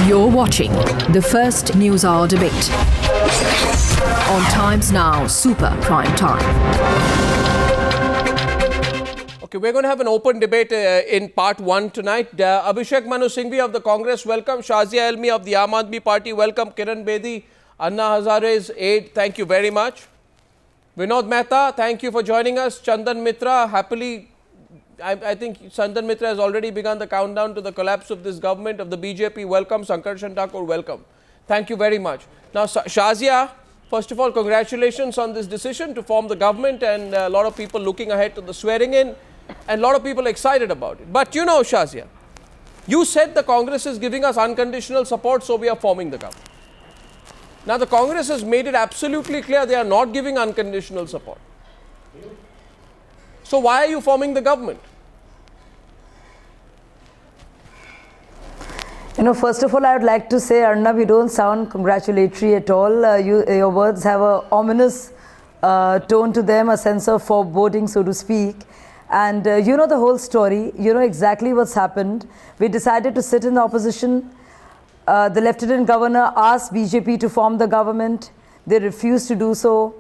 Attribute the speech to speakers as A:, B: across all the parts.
A: You're watching the first News Hour debate on Times Now Super Prime Time.
B: Okay, we're going to have an open debate in part one tonight. Abhishek Manu Singhvi of the Congress, welcome. Shazia Elmi of the Aam Aadmi Party, welcome. Kiran Bedi, Anna Hazare's aide, thank you very much. Vinod Mehta, thank you for joining us. Chandan Mitra, happily, I think Chandan Mitra has already begun the countdown to the collapse of this government of the BJP. Welcome. Sankarshan Thakur, welcome. Thank you very much. Now, Shazia, first of all, congratulations on this decision to form the government, and a lot of people looking ahead to the swearing in, and a lot of people excited about it. But you know, Shazia, you said the Congress is giving us unconditional support, so we are forming the government. Now, the Congress has made it absolutely clear they are not giving unconditional support. So why are you forming the government?
C: You know, first of all, I would like to say, Arnab, you don't sound congratulatory at all. Your words have an ominous tone to them, a sense of foreboding, so to speak. And you know the whole story. You know exactly what's happened. We decided to sit in the opposition. The Lieutenant Governor asked BJP to form the government. They refused to do so.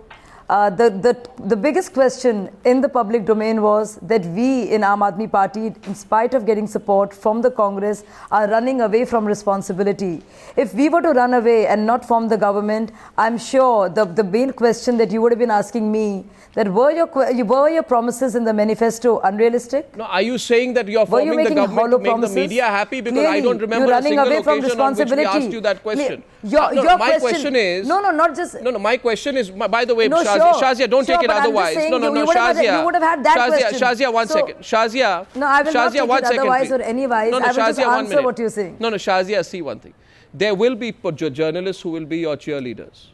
C: The biggest question in the public domain was that we in Aam Aadmi Party, in spite of getting support from the Congress, are running away from responsibility. If we were to run away and not form the government, I'm sure the main question that you would have been asking me, that were your promises in the manifesto unrealistic?
B: No, are you saying that you are forming the government to make the media happy? Because
C: Clearly,
B: I don't remember a single occasion on which we asked you that question. My question is... my question is, by the way, Shazia, don't take it otherwise. Shazia.
C: You would have had that question.
B: Shazia, one second. Shazia.
C: No, I will not take it otherwise or anywise. I will just answer what you're saying.
B: No, Shazia, see one thing. There will be journalists who will be your cheerleaders,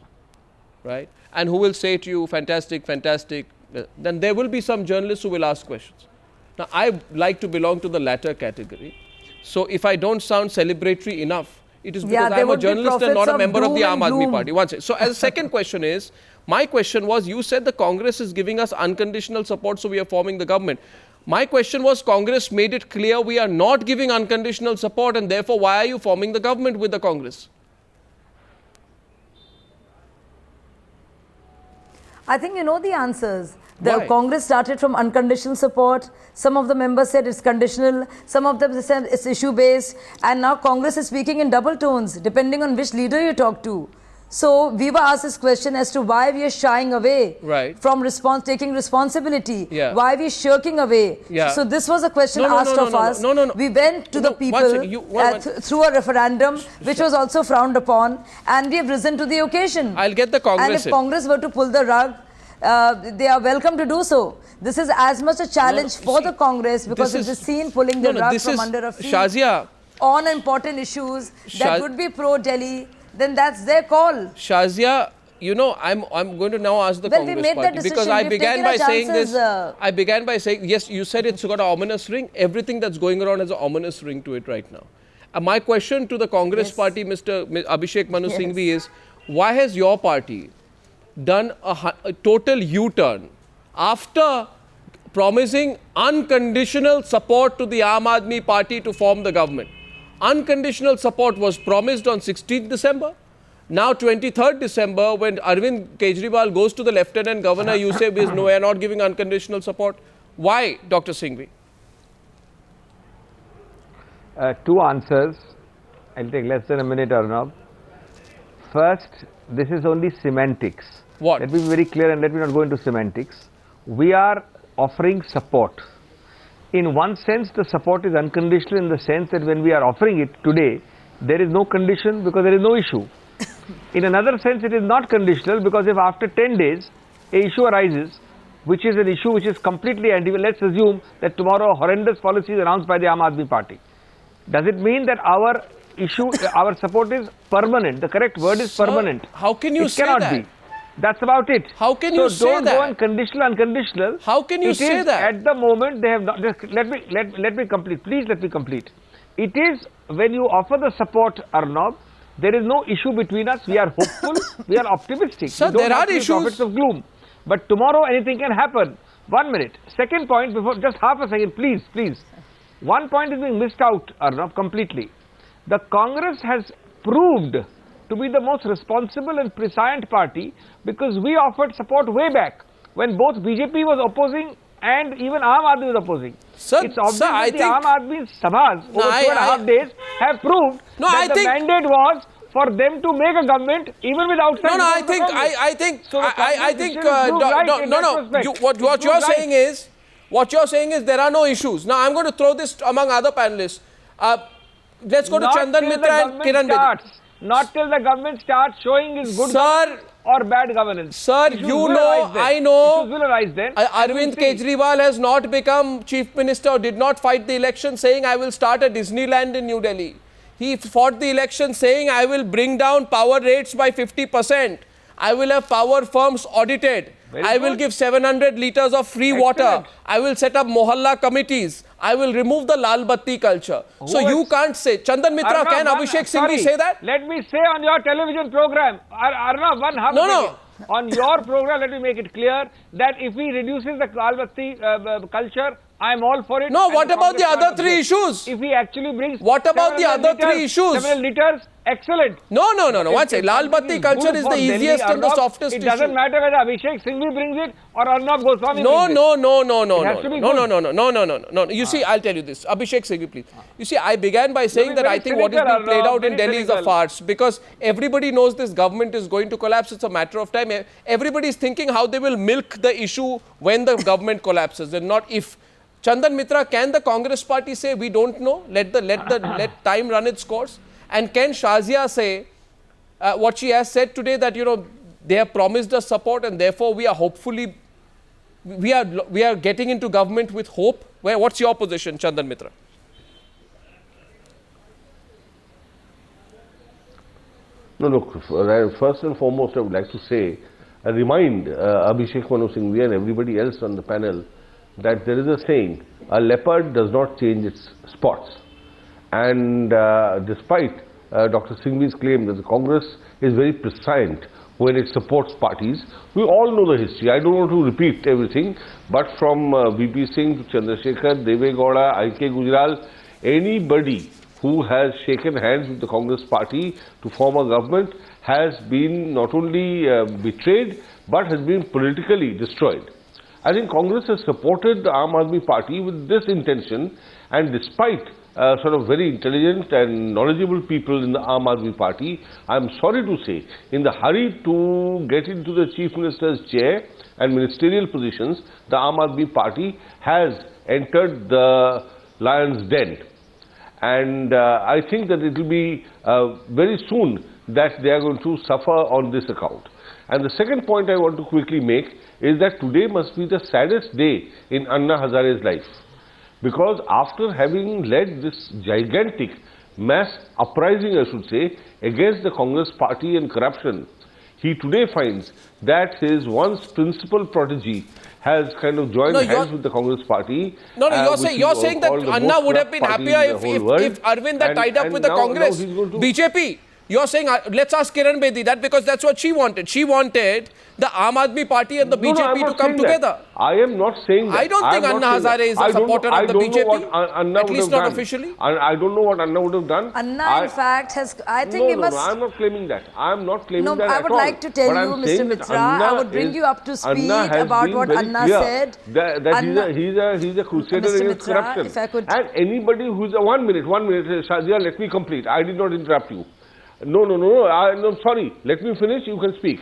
B: right? And who will say to you, fantastic, fantastic. Then there will be some journalists who will ask questions. Now, I like to belong to the latter category. So if I don't sound celebratory enough, it is because I'm a journalist and not a member of the Aam Aadmi Party. One second. So as a second question is, my question was, you said the Congress is giving us unconditional support, so we are forming the government. My question was, Congress made it clear we are not giving unconditional support, and therefore why are you forming the government with the Congress?
C: I think you know the answers. The Congress started from unconditional support. Some of the members said it's conditional. Some of them said it's issue-based. And now Congress is speaking in double tones, depending on which leader you talk to. So we were asked this question as to why we are shying away from taking responsibility. Why we are shirking away. So this was a question asked of us. We went to the people through a referendum, which was also frowned upon, and we have risen to the occasion.
B: I'll get the Congress.
C: And if Congress were to pull the rug, they are welcome to do so. This is as much a challenge for the Congress, because it is seen pulling the rug from under a feet on important issues that would be pro-Delhi. Then that's their call.
B: Shazia, you know, I'm going to now ask the Congress party, because I began by saying this. I began by saying, yes, you said it's got an ominous ring. Everything that's going around has an ominous ring to it right now. My question to the Congress party, Mr. Abhishek Manu Singhvi, is why has your party done a total U-turn after promising unconditional support to the Aam Aadmi Party to form the government? Unconditional support was promised on 16th December. Now 23rd December, when Arvind Kejriwal goes to the Lieutenant Governor, you say we are not giving unconditional support. Why, Dr. Singhvi?
D: Two answers. I'll take less than a minute, Arnab. First, this is only semantics.
B: What?
D: Let me be very clear and let me not go into semantics. We are offering support. In one sense, the support is unconditional in the sense that when we are offering it today, there is no condition because there is no issue. In another sense, it is not conditional because if after 10 days, an issue arises, which is an issue which is completely let's assume that tomorrow a horrendous policy is announced by the Aam Aadmi Party. Does it mean that our support is permanent? The correct word is permanent.
B: How can you say that?
D: It cannot be. That's about it.
B: How can you say that?
D: So don't go on conditional, unconditional.
B: How can you say that?
D: At the moment they have not. Let me complete. Please let me complete. It is when you offer the support, Arnab, there is no issue between us. We are hopeful. We are optimistic.
B: Sir, there are issues.
D: Prophets of gloom. But tomorrow anything can happen. 1 minute. Second point, before just half a second, please. One point is being missed out, Arnab, completely. The Congress has proved to be the most responsible and prescient party because we offered support way back when both BJP was opposing and even Aam Aadmi was opposing.
B: Sir,
D: it's obvious
B: I
D: that the
B: think-
D: Aam Aadmi Sabhas over
B: I-
D: 2.5 days have proved
B: No,
D: that
B: I
D: the
B: think-
D: mandate was for them to make a government even with outside.
B: No, no, I
D: support of the
B: think,
D: Congress.
B: I think,
D: So the
B: I think,
D: Congress decision proved right in that respect.
B: What
D: It
B: you're
D: proved
B: saying
D: right.
B: is, what you're saying is there are no issues. Now, I'm going to throw this among other panelists. Let's go to
D: Not
B: Chandan
D: till the
B: Mitra and
D: government
B: Kiran Bedi.
D: starts. Not till the government starts showing its good
B: Sir,
D: governance or bad governance.
B: Sir,
D: Issues
B: you
D: will
B: know,
D: arise then.
B: I know.
D: Issues will arise then.
B: Arvind Kejriwal has not become chief minister or did not fight the election saying I will start a Disneyland in New Delhi. He fought the election saying I will bring down power rates by 50%. I will have power firms audited.
D: Very
B: I will
D: good.
B: give 700 liters of free water.
D: Excellent.
B: I will set up mohalla committees. I will remove the lal batti culture. So
D: Who
B: you
D: is-
B: can't say. Chandan Mitra,
D: Arnav,
B: can
D: one-
B: Abhishek
D: sorry,
B: Singhvi say that?
D: Let me say on your television program, Arnav, one half
B: No,
D: second.
B: no.
D: On your program, let me make it clear that if he reduces the Lal Batti culture, I am all for it.
B: No,
D: and
B: what about the
D: Congress
B: other
D: can't
B: three
D: object.
B: issues?
D: If he actually brings
B: What about the
D: 700
B: other three issues?
D: 700 liters, excellent.
B: No. One second. Lal
D: If
B: batti
D: something
B: culture
D: good
B: is
D: for
B: the
D: Delhi,
B: easiest and the
D: Arnav,
B: softest
D: It
B: issue.
D: doesn't matter whether Abhishek Singhvi brings it or Arnav Goswami
B: No.
D: brings it. It has to be
B: No. You see, I'll tell you this. Abhishek Singhvi, please. You see, I began by saying
D: be
B: that
D: very
B: I think what is
D: cynical,
B: being played
D: Arnav,
B: out in
D: very
B: Delhi is a
D: cynical.
B: farce because everybody knows this government is going to collapse. It's a matter of time. Everybody is thinking how they will milk the issue when the government collapses and not if. Chandan Mitra, can the Congress party say we don't know? Let time run its course. And can Shazia say what she has said today that they have promised us support and therefore we are hopefully we are getting into government with hope? What's your position, Chandan Mitra?
E: No, look, first and foremost, I would like to say, remind Abhishek Manu Singhvi and everybody else on the panel that there is a saying, a leopard does not change its spots. And despite Dr. Singhvi's claim that the Congress is very prescient when it supports parties, we all know the history. I don't want to repeat everything, but from VP Singh to Chandrasekhar, Deve Gowda, I.K. Gujral, anybody who has shaken hands with the Congress party to form a government has been not only betrayed, but has been politically destroyed. I think Congress has supported the Aam Aadmi Party with this intention, and despite sort of very intelligent and knowledgeable people in the Aam Aadmi Party, I am sorry to say, in the hurry to get into the Chief Minister's chair and ministerial positions, the Aam Aadmi Party has entered the lion's den. And I think that it will be very soon that they are going to suffer on this account. And the second point I want to quickly make is that today must be the saddest day in Anna Hazare's life. Because after having led this gigantic mass uprising, I should say, against the Congress party and corruption, he today finds that his once principal protege has kind of joined hands with the Congress party.
B: No, you're saying that Anna would have been happier if Arvind had tied up with the Congress. BJP. You're saying, let's ask Kiran Bedi that because that's what she wanted. She wanted the Aam Aadmi Party and the BJP to come together.
E: I am not saying that.
B: I don't think Anna Hazare is a supporter of the BJP, at least not officially.
E: I don't know what Anna would have done.
C: Anna, in fact, has. I think we must.
E: No, I'm not claiming that. I'm not claiming that.
C: No, I would like to tell you, Mr. Mitra, I would bring you up to speed about what Anna said.
E: That he's a crusader against corruption.
C: If I could.
E: And anybody who's 1 minute, Shazia, let me complete. I did not interrupt you. No, I'm sorry. Let me finish. You can speak.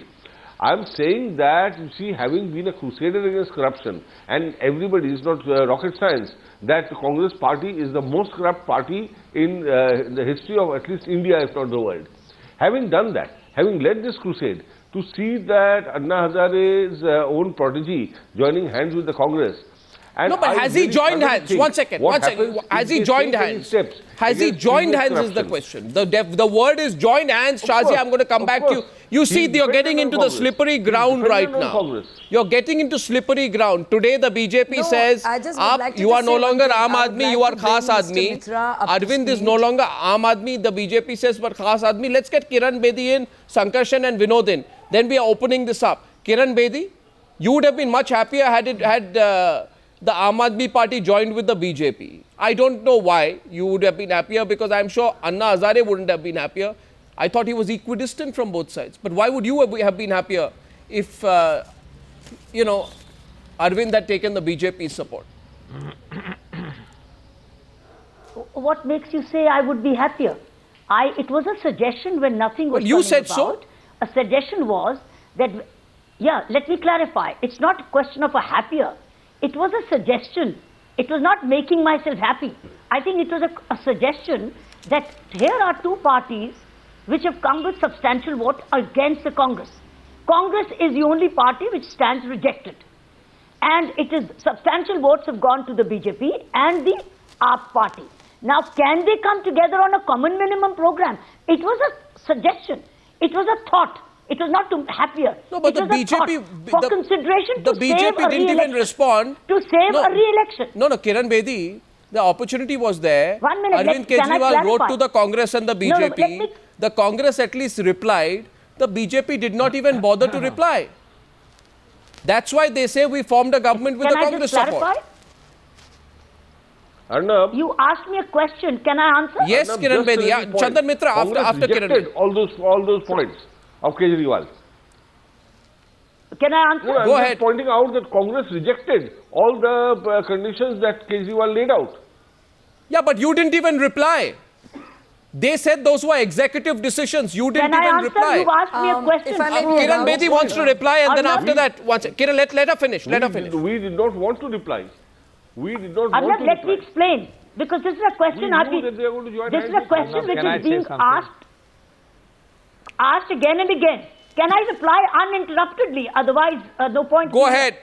E: I'm saying that, you see, having been a crusader against corruption, and everybody is not rocket science, that the Congress party is the most corrupt party in the history of at least India, if not the world. Having done that, having led this crusade, to see that Anna Hazare's own protege joining hands with the Congress.
B: No, but has he joined hands? One second. Has he joined hands? Has he joined hands is the question. The word is joined hands. Shazia, I'm going to come back to you. You see, you're getting into the slippery ground right now. You're getting into slippery ground. Today, the BJP says, you are no longer Aam Aadmi, you are Khas Aadmi. Arvind is no longer Aam Aadmi. The BJP says, but Khas Aadmi. Let's get Kiran Bedi in, Sankarshan and Vinod in. Then we are opening this up. Kiran Bedi, you would have been much happier had the Aam Aadmi Party joined with the BJP. I don't know why you would have been happier because I'm sure Anna Hazare wouldn't have been happier. I thought he was equidistant from both sides. But why would you have been happier if, you know, Arvind had taken the BJP's support?
F: What makes you say I would be happier? It was a suggestion when nothing was
B: Well, you
F: coming
B: said
F: about.
B: so.
F: A suggestion was that, yeah, let me clarify. It's not a question of a happier. It was a suggestion. It was not making myself happy. I think it was a suggestion that here are two parties which have come with substantial vote against the Congress. Congress is the only party which stands rejected. And it is substantial votes have gone to the BJP and the AAP party. Now, can they come together on a common minimum program? It was a suggestion. It was a thought. It was not to happier.
B: No, but
F: it
B: the
F: was a thought
B: BJP,
F: for consideration
B: the
F: to save
B: BJP
F: a
B: didn't even
F: re-election.
B: respond.
F: To save
B: No.
F: a re-election.
B: No, Kiran Bedi, the opportunity was there.
F: 1 minute,
B: Arvind
F: can I
B: Kejriwal wrote
F: clarify?
B: to the Congress and the
F: No,
B: BJP.
F: let me-
B: The Congress at least replied. The BJP did not even bother to reply. That's why they say we formed a government with
F: Can
B: the
F: I
B: Congress
F: just clarify?
B: support.
E: Arnab,
F: You asked me a question. Can I answer?
B: Yes,
E: Arnab,
B: Kiran
E: just
B: Bedi.
E: a
B: Yeah,
E: little point.
B: Chandan Mitra
E: Congress
B: after Kiran
E: rejected
B: Bedi.
E: all those points of Kejriwal.
F: Can I answer?
E: No, I'm
B: Go
E: just
B: ahead.
E: pointing out that Congress rejected all the conditions that Kejriwal laid out.
B: Yeah, but you didn't even reply. They said those were executive decisions. You didn't
F: Can I
B: even
F: answer?
B: reply.
F: You've asked me a question.
C: if I may be
B: Kiran
C: allowed-
B: Bedi wants to reply, and then
F: Arnab,
B: after that, Kiran, let her finish. Let her finish.
E: We did not want to reply. We did not want
F: Arnab,
E: to
F: let me
E: reply.
F: explain. Because this is a question
E: We knew that they are going to join
F: this is
E: hands
F: a
E: with
F: question
E: Arnab.
F: which
D: Can I
F: is
D: say
F: being
D: something?
F: asked again and again. Can I reply uninterruptedly? Otherwise, no point.
B: Go ahead.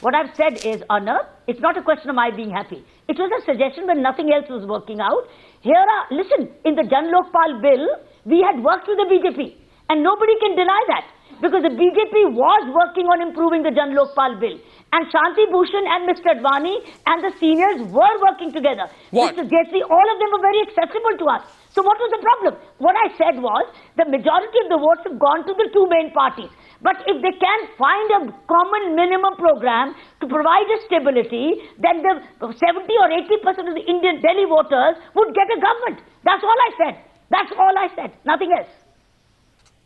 F: What I've said is, Arnab, it's not a question of my being happy. It was a suggestion when nothing else was working out. Listen, in the Jan Lokpal bill, we had worked with the BJP. And nobody can deny that. Because the BJP was working on improving the Jan Lokpal bill. And Shanti Bhushan and Mr. Advani and the seniors were working together.
B: What?
F: Mr. Jaitley, all of them were very accessible to us. So what was the problem? What I said was, the majority of the votes have gone to the two main parties. But if they can find a common minimum program to provide a stability, then the 70 or 80% of the Indian Delhi voters would get a government. That's all I said. That's all I said. Nothing else.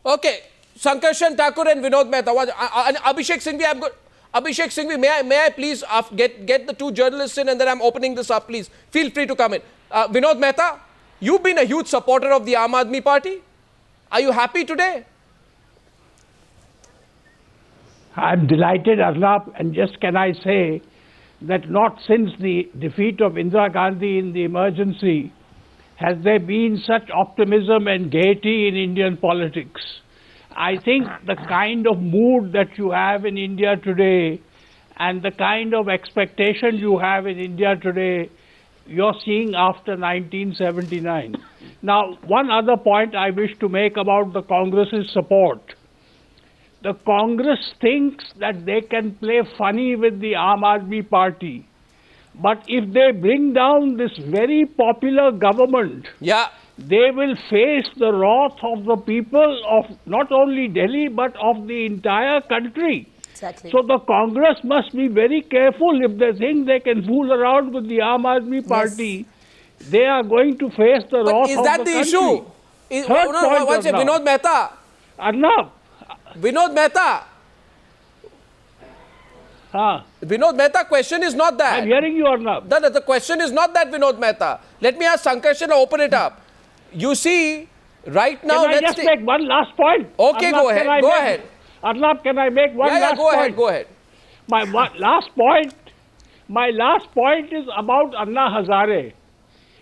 B: Okay, Sankarshan Thakur and Vinod Mehta. Abhishek Singhvi, I'm good. Abhishek Singhvi, may I please get the two journalists in, and then I'm opening this up, please. Feel free to come in. Vinod Mehta, you've been a huge supporter of the Aam Aadmi Party. Are you happy today?
G: I'm delighted, Arnab, and just can I say that not since the defeat of Indira Gandhi in the emergency has there been such optimism and gaiety in Indian politics. I think the kind of mood that you have in India today and the kind of expectation you have in India today, you're seeing after 1979. Now, one other point I wish to make about the Congress's support. The Congress thinks that they can play funny with the Aam Aadmi Party. But if they bring down this very popular government,
B: Yeah.
G: they will face the wrath of the people of not only Delhi but of the entire country.
C: Exactly.
G: So the Congress must be very careful. If they think they can fool around with the Aam Aadmi Party, they are going to face the
B: But
G: wrath
B: is
G: of
B: that
G: the
B: the
G: country.
B: issue?
G: Third point,
B: One second,
G: Arnab.
B: Vinod Mehta.
G: Arnab,
B: Vinod Mehta. Vinod Mehta, question is not that.
G: I'm hearing you, Arnab.
B: No, the question is not that, Vinod Mehta. Let me ask Sankarshan to open it up. You see, right now,
G: Can I just make one last point?
B: Okay, go ahead, go ahead.
G: Arnab, can I make one last
B: go
G: point?
B: ahead, go ahead.
G: My last point is about Anna Hazare.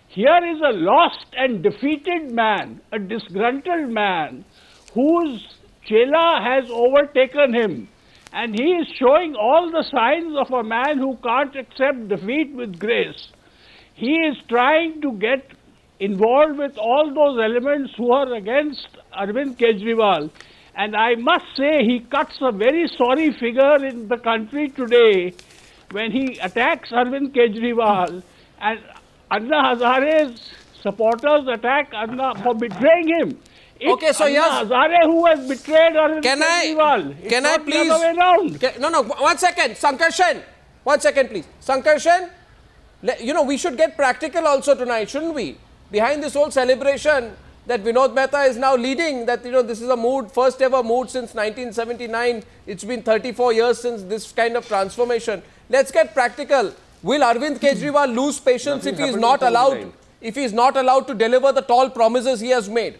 G: Here is a lost and defeated man, a disgruntled man, whose chela has overtaken him. And he is showing all the signs of a man who can't accept defeat with grace. He is trying to get involved with all those elements who are against Arvind Kejriwal. And I must say, he cuts a very sorry figure in the country today when he attacks Arvind Kejriwal, and Anna Hazare's supporters attack Anna for betraying him. It's
B: Okay, so
G: Anna
B: yes.
G: Hazare who has betrayed Arvind Kejriwal. It's
B: Can I
G: not the
B: please?
G: other way around.
B: No, 1 second. Sankarshan. 1 second, please. Sankarshan, you know, we should get practical also tonight, shouldn't we? behind this whole celebration that Vinod Mehta is now leading, that this is a mood, first ever mood since 1979. It's been 34 years since this kind of transformation. Let's get practical. Will Arvind Kejriwal lose patience if he is not allowed to deliver the tall promises he has made?